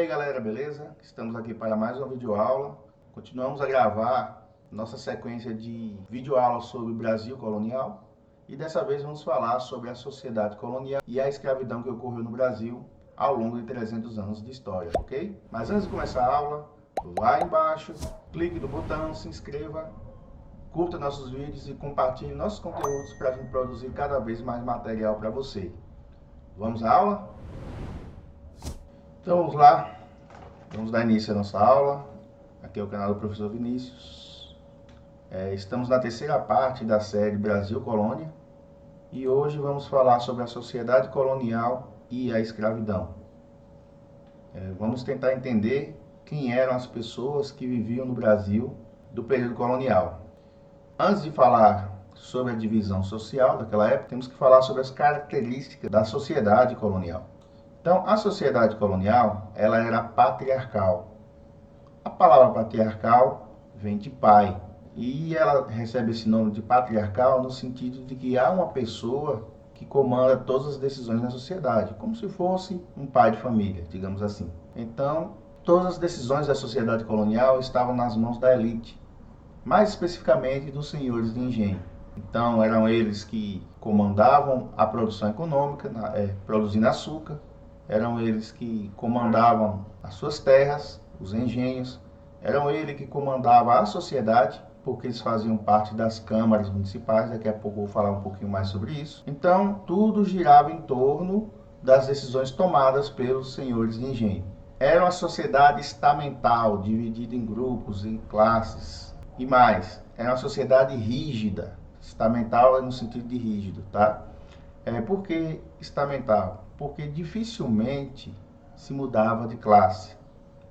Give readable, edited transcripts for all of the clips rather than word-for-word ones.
galera, beleza? Estamos aqui para mais uma videoaula. Continuamos a gravar nossa sequência de videoaulas sobre o Brasil colonial e dessa vez vamos falar sobre a sociedade colonial e a escravidão que ocorreu no Brasil ao longo de 300 anos de história, ok? Mas antes de começar a aula, lá embaixo, clique no botão, se inscreva, curta nossos vídeos e compartilhe nossos conteúdos para a gente produzir cada vez mais material para você. Vamos à aula? Então vamos lá, vamos dar início à nossa aula. Aqui é o canal do professor Vinícius. Estamos na terceira parte da série Brasil Colônia e hoje vamos falar sobre a sociedade colonial e a escravidão. Vamos tentar entender quem eram as pessoas que viviam no Brasil do período colonial. Antes de falar sobre a divisão social daquela época, temos que falar sobre as características da sociedade colonial. Então, a sociedade colonial, ela era patriarcal. A palavra patriarcal vem de pai. E ela recebe esse nome de patriarcal no sentido de que há uma pessoa que comanda todas as decisões na sociedade, como se fosse um pai de família, digamos assim. Então, todas as decisões da sociedade colonial estavam nas mãos da elite, mais especificamente dos senhores de engenho. Então, eram eles que comandavam a produção econômica, produzindo açúcar. Eram eles que comandavam as suas terras, os engenhos. Eram eles que comandavam a sociedade, porque eles faziam parte das câmaras municipais. Daqui a pouco eu vou falar um pouquinho mais sobre isso. Então, tudo girava em torno das decisões tomadas pelos senhores de engenho. Era uma sociedade estamental, dividida em grupos, em classes e mais. Era uma sociedade rígida. Estamental é no sentido de rígido, tá? Por que estamental? Porque dificilmente se mudava de classe.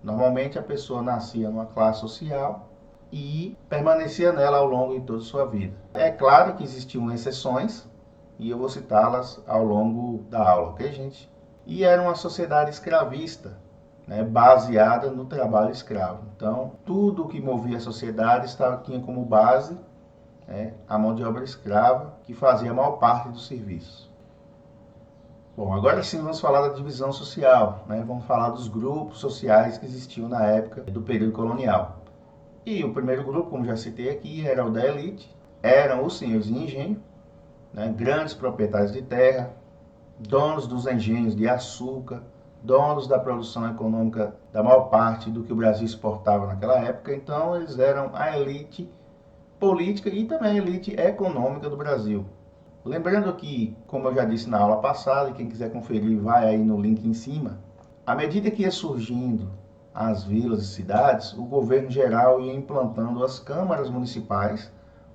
Normalmente a pessoa nascia numa classe social e permanecia nela ao longo de toda a sua vida. É claro que existiam exceções e eu vou citá-las ao longo da aula, ok, gente? E era uma sociedade escravista, né, baseada no trabalho escravo. Então, tudo o que movia a sociedade tinha como base a mão de obra escrava, que fazia a maior parte dos serviços. Bom, agora sim vamos falar da divisão social, né? Vamos falar dos grupos sociais que existiam na época do período colonial. E o primeiro grupo, como já citei aqui, era o da elite, eram os senhores de engenho, né? Grandes proprietários de terra, donos dos engenhos de açúcar, donos da produção econômica da maior parte do que o Brasil exportava naquela época. Então eles eram a elite política e também a elite econômica do Brasil. Lembrando que, como eu já disse na aula passada, e quem quiser conferir vai aí no link em cima, à medida que ia surgindo as vilas e cidades, o governo geral ia implantando as câmaras municipais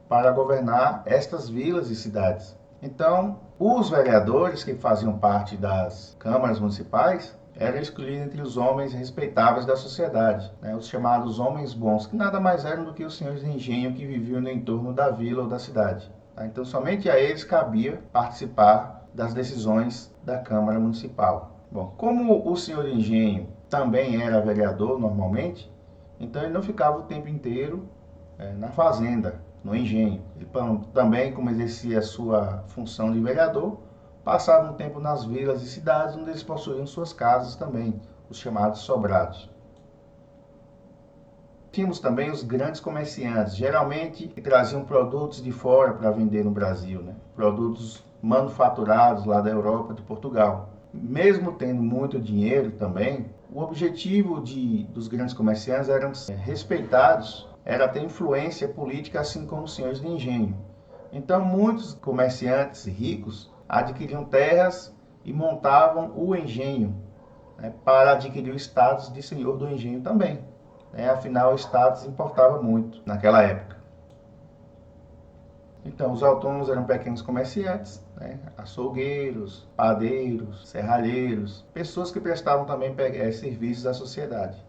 para governar estas vilas e cidades. Então, os vereadores que faziam parte das câmaras municipais eram escolhidos entre os homens respeitáveis da sociedade, né? Os chamados homens bons, que nada mais eram do que os senhores de engenho que viviam no entorno da vila ou da cidade. Então, somente a eles cabia participar das decisões da Câmara Municipal. Bom, como o senhor de engenho também era vereador normalmente, então ele não ficava o tempo inteiro na fazenda, no engenho. Ele também, como exercia a sua função de vereador, passava um tempo nas vilas e cidades onde eles possuíam suas casas também, os chamados sobrados. Tínhamos também os grandes comerciantes, geralmente que traziam produtos de fora para vender no Brasil, né? Produtos manufaturados lá da Europa, de Portugal. Mesmo tendo muito dinheiro também, o objetivo dos grandes comerciantes era ser respeitados, era ter influência política, assim como os senhores de engenho. Então, muitos comerciantes ricos adquiriam terras e montavam o engenho, né, para adquirir o status de senhor do engenho também. Afinal, o status importava muito naquela época. Então, os autônomos eram pequenos comerciantes, açougueiros, padeiros, serralheiros, pessoas que prestavam também serviços à sociedade.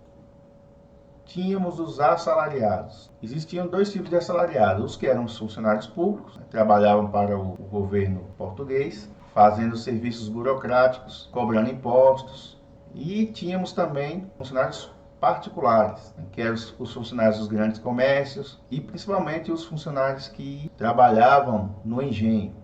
Tínhamos os assalariados. Existiam dois tipos de assalariados: os que eram os funcionários públicos, trabalhavam para o governo português, fazendo serviços burocráticos, cobrando impostos, e tínhamos também funcionários particulares, que eram os funcionários dos grandes comércios e principalmente os funcionários que trabalhavam no engenho.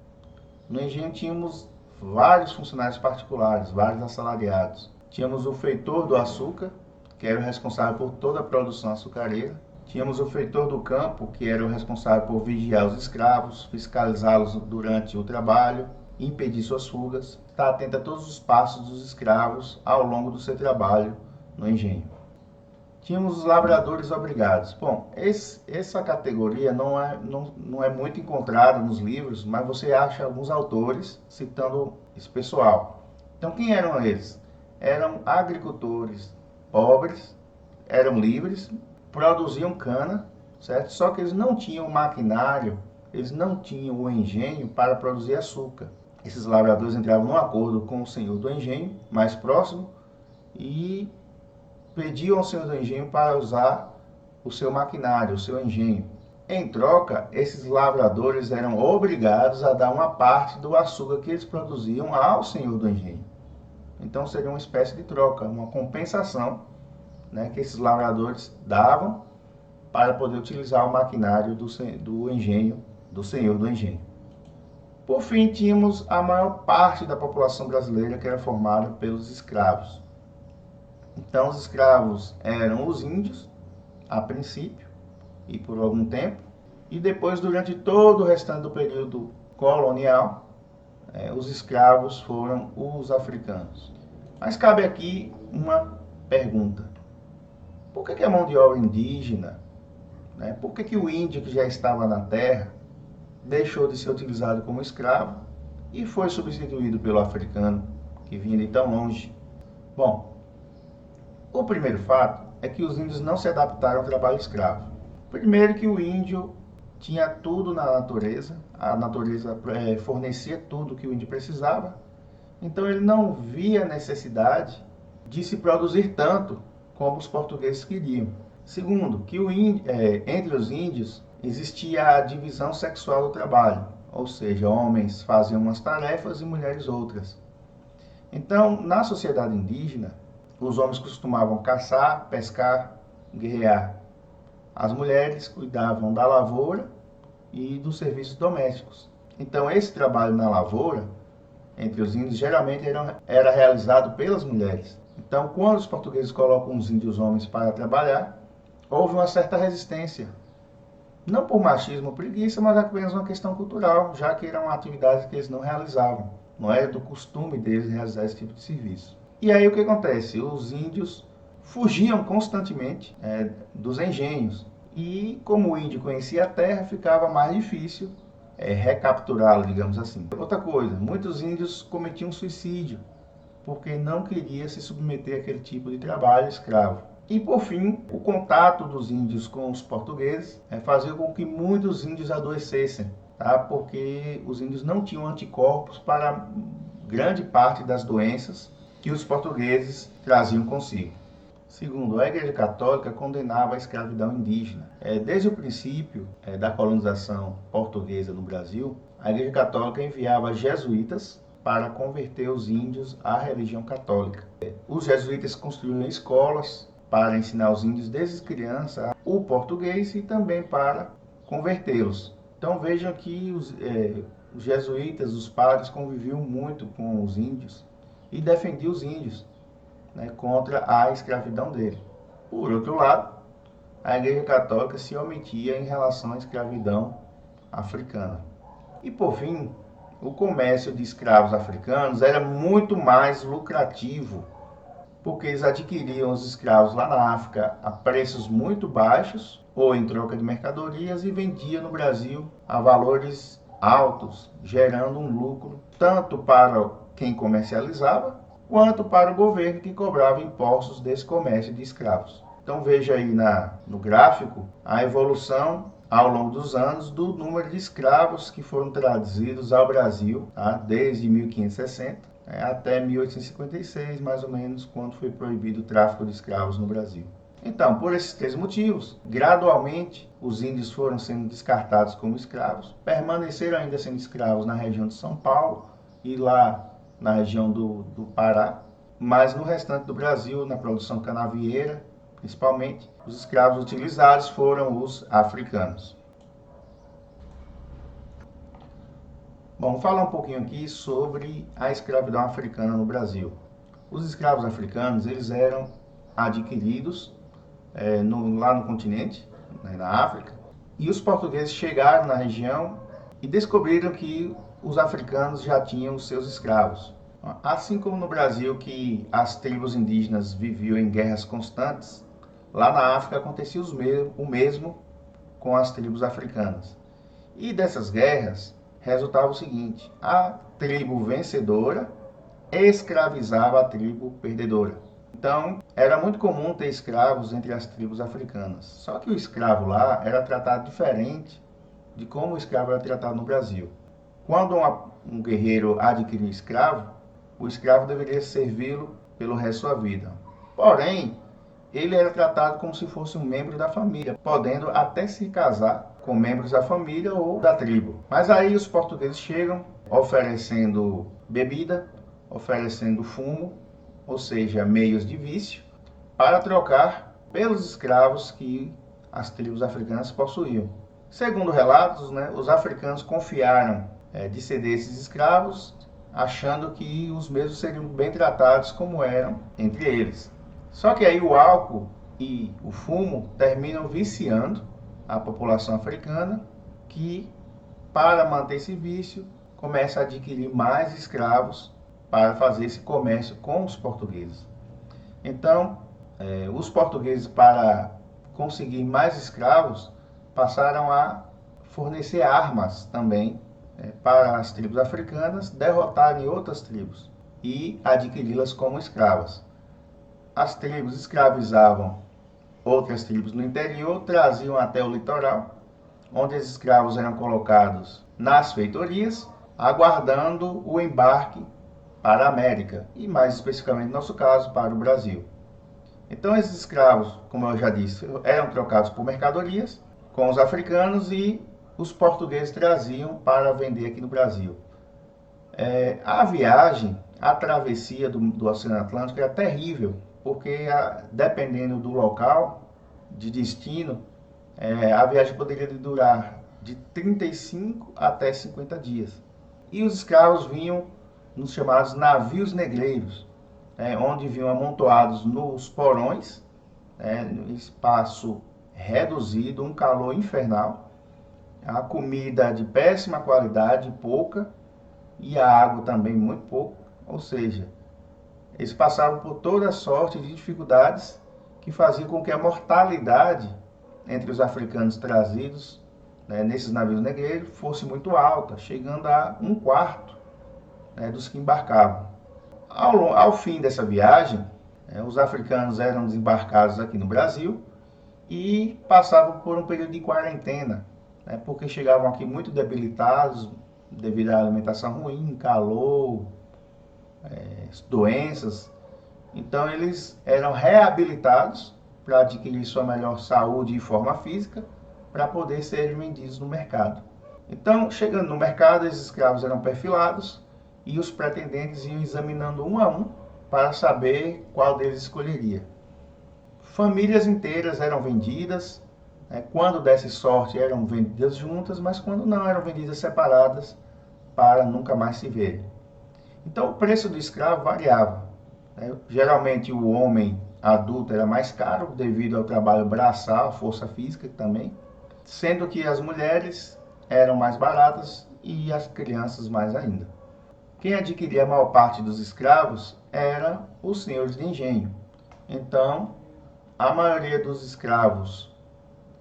No engenho tínhamos vários funcionários particulares, vários assalariados. Tínhamos o feitor do açúcar, que era o responsável por toda a produção açucareira. Tínhamos o feitor do campo, que era o responsável por vigiar os escravos, fiscalizá-los durante o trabalho, impedir suas fugas, estar atento a todos os passos dos escravos ao longo do seu trabalho no engenho. Tínhamos os lavradores obrigados. Bom, essa categoria não é muito encontrada nos livros, mas você acha alguns autores citando esse pessoal. Então, quem eram eles? Eram agricultores pobres, eram livres, produziam cana, certo? Só que eles não tinham maquinário, eles não tinham o engenho para produzir açúcar. Esses lavradores entravam num acordo com o senhor do engenho, mais próximo, e pediam ao senhor do engenho para usar o seu maquinário, o seu engenho. Em troca, esses lavradores eram obrigados a dar uma parte do açúcar que eles produziam ao senhor do engenho. Então seria uma espécie de troca, uma compensação, né, que esses lavradores davam para poder utilizar o maquinário do engenho, do senhor do engenho. Por fim, tínhamos a maior parte da população brasileira que era formada pelos escravos. Então, os escravos eram os índios, a princípio, e por algum tempo, e depois, durante todo o restante do período colonial, os escravos foram os africanos. Mas cabe aqui uma pergunta. Por que a mão de obra indígena, né, por que o índio que já estava na terra deixou de ser utilizado como escravo e foi substituído pelo africano que vinha de tão longe? Bom, o primeiro fato é que os índios não se adaptaram ao trabalho escravo. Primeiro que o índio tinha tudo na natureza, a natureza fornecia tudo que o índio precisava, então ele não via necessidade de se produzir tanto como os portugueses queriam. Segundo, que entre os índios existia a divisão sexual do trabalho, ou seja, homens faziam umas tarefas e mulheres outras. Então, na sociedade indígena, os homens costumavam caçar, pescar, guerrear. As mulheres cuidavam da lavoura e dos serviços domésticos. Então, esse trabalho na lavoura, entre os índios, geralmente era realizado pelas mulheres. Então, quando os portugueses colocam os índios homens para trabalhar, houve uma certa resistência. Não por machismo ou preguiça, mas apenas uma questão cultural, já que eram atividades que eles não realizavam. Não era do costume deles realizar esse tipo de serviço. E aí o que acontece? Os índios fugiam constantemente dos engenhos. E como o índio conhecia a terra, ficava mais difícil recapturá-lo, digamos assim. Outra coisa, muitos índios cometiam suicídio, porque não queria se submeter àquele tipo de trabalho escravo. E por fim, o contato dos índios com os portugueses fazia com que muitos índios adoecessem, tá? Porque os índios não tinham anticorpos para grande parte das doenças que os portugueses traziam consigo. Segundo, a Igreja Católica condenava a escravidão indígena. Desde o princípio da colonização portuguesa no Brasil, a Igreja Católica enviava jesuítas para converter os índios à religião católica. Os jesuítas construíram escolas para ensinar os índios desde criança o português e também para convertê-los. Então vejam que os jesuítas, os padres, conviviam muito com os índios e defendiam os índios, né, contra a escravidão dele. Por outro lado, a Igreja Católica se omitia em relação à escravidão africana. E por fim, o comércio de escravos africanos era muito mais lucrativo, porque eles adquiriam os escravos lá na África a preços muito baixos ou em troca de mercadorias e vendiam no Brasil a valores altos, gerando um lucro tanto para quem comercializava quanto para o governo que cobrava impostos desse comércio de escravos. Então veja aí no gráfico a evolução ao longo dos anos do número de escravos que foram trazidos ao Brasil, tá? Desde 1560 até 1856, mais ou menos, quando foi proibido o tráfico de escravos no Brasil. Então, por esses três motivos, gradualmente os índios foram sendo descartados como escravos, permaneceram ainda sendo escravos na região de São Paulo e lá na região do Pará, mas no restante do Brasil, na produção canavieira, principalmente, os escravos utilizados foram os africanos. Bom, vamos falar um pouquinho aqui sobre a escravidão africana no Brasil. Os escravos africanos, eles eram adquiridos lá no continente, né, na África, e os portugueses chegaram na região e descobriram que os africanos já tinham os seus escravos. Assim como no Brasil, que as tribos indígenas viviam em guerras constantes, lá na África acontecia o mesmo com as tribos africanas. E dessas guerras resultava o seguinte: a tribo vencedora escravizava a tribo perdedora. Então, era muito comum ter escravos entre as tribos africanas. Só que o escravo lá era tratado diferente de como o escravo era tratado no Brasil. Quando um guerreiro adquiria um escravo, o escravo deveria servi-lo pelo resto da sua vida. Porém, ele era tratado como se fosse um membro da família, podendo até se casar com membros da família ou da tribo. Mas aí os portugueses chegam oferecendo bebida, oferecendo fumo, ou seja, meios de vício, para trocar pelos escravos que as tribos africanas possuíam. Segundo relatos, né, os africanos confiaram de ceder esses escravos, achando que os mesmos seriam bem tratados como eram entre eles. Só que aí o álcool e o fumo terminam viciando a população africana, que, para manter esse vício, começa a adquirir mais escravos para fazer esse comércio com os portugueses. Então, os portugueses, para conseguir mais escravos, passaram a fornecer armas também para as tribos africanas derrotarem outras tribos e adquiri-las como escravas. As tribos escravizavam outras tribos no interior, traziam até o litoral, onde os escravos eram colocados nas feitorias, aguardando o embarque para a América, e mais especificamente no nosso caso, para o Brasil. Então esses escravos, como eu já disse, eram trocados por mercadorias com os africanos e os portugueses traziam para vender aqui no Brasil. A viagem, a travessia do Oceano Atlântico era terrível, porque dependendo do local de destino, a viagem poderia durar de 35 até 50 dias. E os escravos vinham nos chamados navios negreiros, onde vinham amontoados nos porões, em espaço reduzido, um calor infernal, a comida de péssima qualidade, pouca, e a água também muito pouco, ou seja, eles passavam por toda sorte de dificuldades que faziam com que a mortalidade entre os africanos trazidos nesses navios negreiros fosse muito alta, chegando a 1/4 dos que embarcavam. Ao fim dessa viagem, os africanos eram desembarcados aqui no Brasil e passavam por um período de quarentena, porque chegavam aqui muito debilitados devido à alimentação ruim, calor, doenças. Então eles eram reabilitados para adquirir sua melhor saúde e forma física para poder ser vendidos no mercado. Então, chegando no mercado, esses escravos eram perfilados e os pretendentes iam examinando um a um para saber qual deles escolheria. Famílias inteiras eram vendidas, quando desse sorte eram vendidas juntas, mas quando não eram vendidas separadas para nunca mais se verem. Então o preço do escravo variava. Geralmente o homem adulto era mais caro devido ao trabalho braçal, força física também, sendo que as mulheres eram mais baratas e as crianças mais ainda. Quem adquiria a maior parte dos escravos eram os senhores de engenho. Então, a maioria dos escravos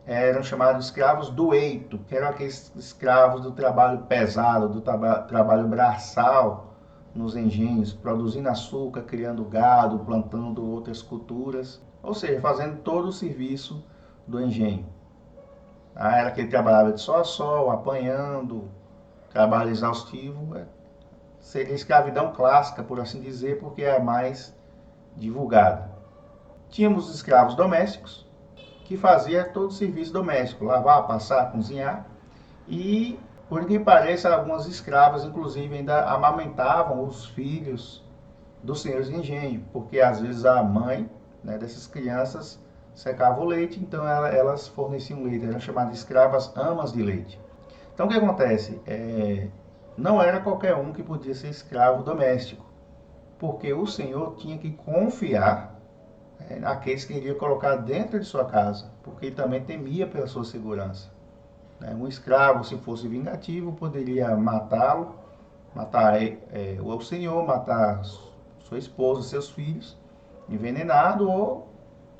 eram chamados escravos do eito, que eram aqueles escravos do trabalho pesado, do trabalho braçal nos engenhos, produzindo açúcar, criando gado, plantando outras culturas, ou seja, fazendo todo o serviço do engenho. Era aquele que trabalhava de sol a sol, apanhando, trabalho exaustivo. Seria escravidão clássica, por assim dizer, porque é a mais divulgada. Tínhamos os escravos domésticos, que fazia todo o serviço doméstico, lavar, passar, cozinhar, e, por que pareça, algumas escravas, inclusive, ainda amamentavam os filhos dos senhores de engenho, porque às vezes a mãe dessas crianças secava o leite, então elas forneciam leite, eram chamadas de escravas amas de leite. Então o que acontece? Não era qualquer um que podia ser escravo doméstico. porque o Senhor tinha que confiar naqueles que iria colocar dentro de sua casa, porque ele também temia pela sua segurança. Um escravo, se fosse vingativo, poderia matá-lo, matar o senhor, matar sua esposa, seus filhos, envenenado ou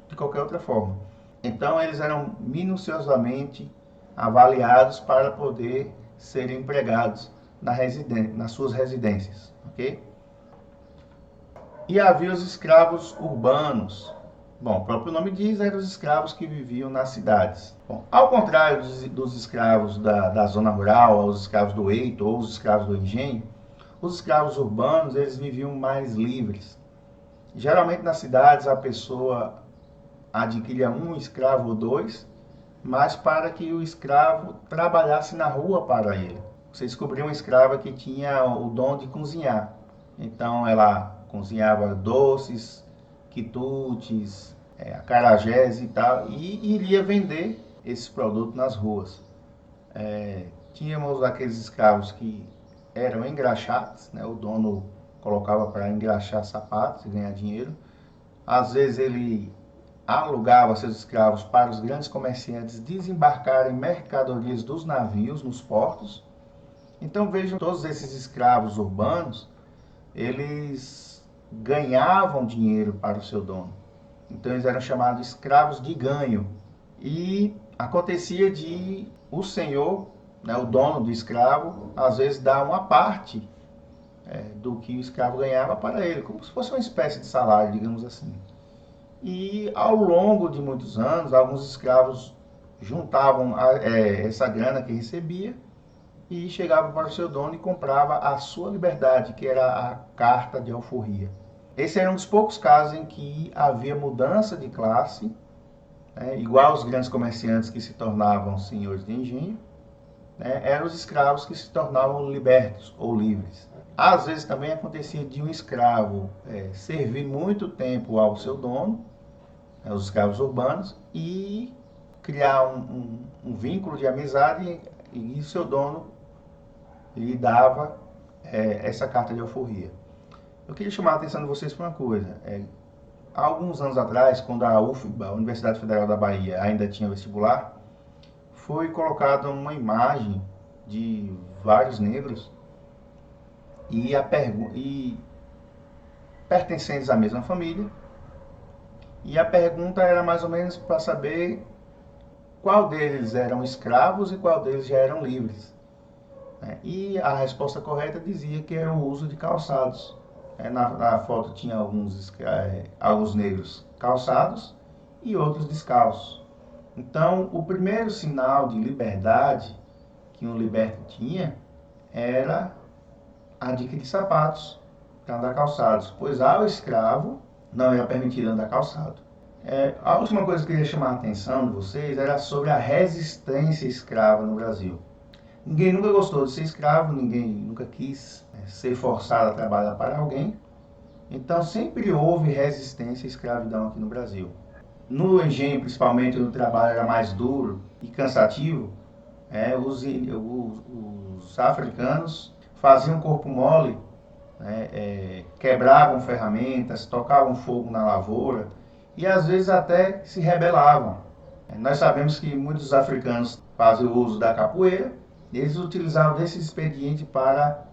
de qualquer outra forma. Então eles eram minuciosamente avaliados para poder serem empregados nas suas residências, ok? E havia os escravos urbanos. Bom, o próprio nome diz, eram os escravos que viviam nas cidades. Bom, ao contrário dos escravos da zona rural, os escravos do eito ou os escravos do engenho, os escravos urbanos, eles viviam mais livres. Geralmente nas cidades a pessoa adquiria um escravo ou dois, mas para que o escravo trabalhasse na rua para ele. Você descobriu uma escrava que tinha o dom de cozinhar. Então ela cozinhava doces, quitutes, acarajés e tal, e iria vender esses produtos nas ruas. Tínhamos aqueles escravos que eram engraxados, o dono colocava para engraxar sapatos e ganhar dinheiro. Às vezes ele alugava seus escravos para os grandes comerciantes desembarcarem mercadorias dos navios nos portos. Então vejam, todos esses escravos urbanos, eles ganhavam dinheiro para o seu dono. Então eles eram chamados escravos de ganho. E acontecia de o senhor, o dono do escravo, às vezes dar uma parte do que o escravo ganhava para ele, como se fosse uma espécie de salário, digamos assim. E ao longo de muitos anos, alguns escravos juntavam essa grana que recebia e chegavam para o seu dono e comprava a sua liberdade, que era a carta de alforria. Esse era um dos poucos casos em que havia mudança de classe, igual os grandes comerciantes que se tornavam senhores de engenho, eram os escravos que se tornavam libertos ou livres. Às vezes também acontecia de um escravo servir muito tempo ao seu dono, os escravos urbanos, e criar um vínculo de amizade, e seu dono lhe dava essa carta de alforria. Eu queria chamar a atenção de vocês para uma coisa. Há alguns anos atrás, quando a UFBA, a Universidade Federal da Bahia, ainda tinha vestibular, foi colocada uma imagem de vários negros e pertencentes à mesma família. E a pergunta era mais ou menos para saber qual deles eram escravos e qual deles já eram livres. E a resposta correta dizia que era o uso de calçados. Na foto tinha alguns negros calçados e outros descalços. Então, o primeiro sinal de liberdade que um liberto tinha era adquirir sapatos para andar calçados, pois ao escravo não era permitido andar calçado. A última coisa que eu queria chamar a atenção de vocês era sobre a resistência escrava no Brasil. Ninguém nunca gostou de ser escravo, ninguém nunca quis ser forçado a trabalhar para alguém. Então sempre houve resistência à escravidão aqui no Brasil. No engenho, principalmente, onde o trabalho era mais duro e cansativo, os africanos faziam corpo mole, quebravam ferramentas, tocavam fogo na lavoura e às vezes até se rebelavam. Nós sabemos que muitos africanos fazem o uso da capoeira. Eles utilizavam desse expediente para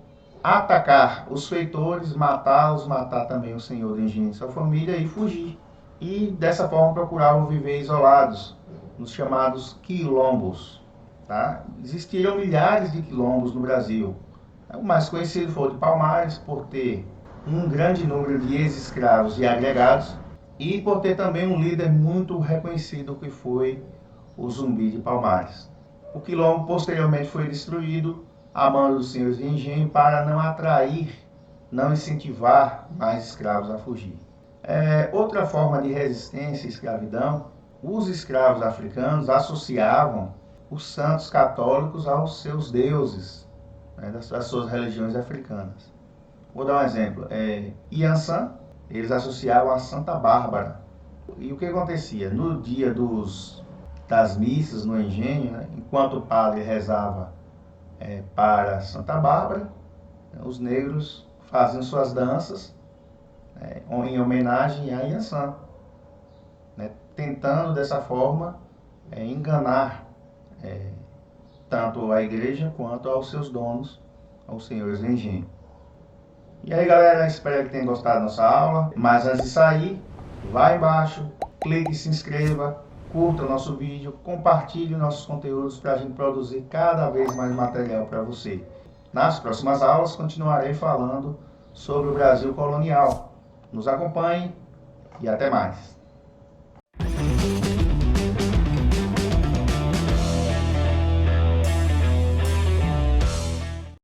atacar os feitores, matá-los, matar também o senhor de engenho e sua família e fugir. E dessa forma procuravam viver isolados, nos chamados quilombos. Existiram milhares de quilombos no Brasil. O mais conhecido foi o de Palmares, por ter um grande número de ex-escravos e agregados, e por ter também um líder muito reconhecido, que foi o Zumbi de Palmares. O quilombo posteriormente foi destruído a mando dos senhores de engenho para não atrair, não incentivar mais escravos a fugir. Outra forma de resistência à escravidão, os escravos africanos associavam os santos católicos aos seus deuses, das suas religiões africanas. Vou dar um exemplo. Iansã, eles associavam a Santa Bárbara. E o que acontecia? No dia das missas no engenho, enquanto o padre rezava para Santa Bárbara, os negros faziam suas danças em homenagem a Yansan, né, tentando dessa forma enganar tanto a igreja quanto aos seus donos, aos senhores do engenho. E aí, galera, espero que tenham gostado da nossa aula. Mas antes de sair, vá embaixo, clique e se inscreva, curta o nosso vídeo, compartilhe nossos conteúdos para a gente produzir cada vez mais material para você. Nas próximas aulas, continuarei falando sobre o Brasil colonial. Nos acompanhe e até mais.